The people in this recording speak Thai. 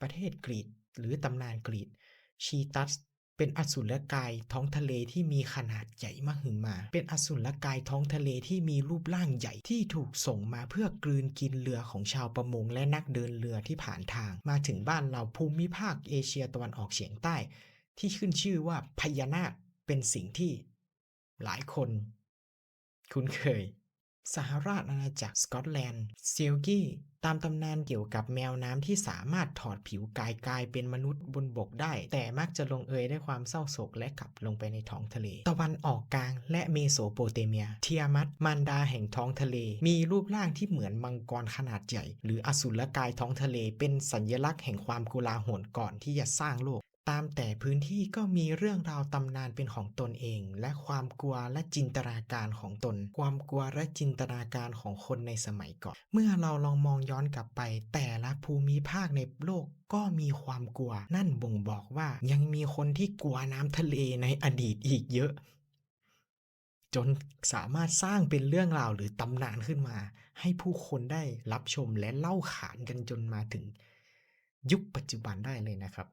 ประเทศกรีกหรือตำนานกรีกชีตัสเป็นอสูรกายท้องทะเลที่มีขนาดใหญ่มหึมาเป็นอสูรกายท้องทะเลที่มีรูปร่างใหญ่ที่ถูกส่งมาเพื่อกลืนกินเรือของชาวประมงและนักเดินเรือที่ผ่านทางมาถึงบ้านเราภูมิภาคเอเชียตะวันออกเฉียงใต้ที่ขึ้นชื่อว่าพญานาคเป็นสิ่งที่หลายคนคุ้นเคย สหราชอาณาจักรสกอตแลนด์เซลกี้ตามตำนานเกี่ยวกับแมวน้ำที่สามารถถอดผิวกายเป็นมนุษย์บนบกได้แต่มักจะลงเอยด้วยความเศร้าโศกและกลับลงไปในท้องทะเลตะวันออกกลางและเมโสโปเตเมียเทียมัตมารดาแห่งท้องทะเลมีรูปร่างที่เหมือนมังกรขนาดใหญ่หรืออสูรกายท้องทะเลเป็นสัญลักษณ์แห่งความโกลาหลก่อนที่จะสร้างโลก ตามแต่พื้นที่ก็มีเรื่องราวตำนานเป็นของตนเองและความกลัวและจินตนาการของตนความกลัวและจินตนาการของคนในสมัยก่อนเมื่อเราลองมองย้อนกลับไปแต่ละภูมิภาคในโลกก็มีความกลัวนั่นบ่งบอกว่ายังมีคนที่กลัวน้ำทะเลในอดีตอีกเยอะจนสามารถสร้างเป็นเรื่องราวหรือตำนานขึ้นมาให้ผู้คนได้รับชมและเล่าขานกันจนมาถึงยุคปัจจุบันได้เลยนะครับ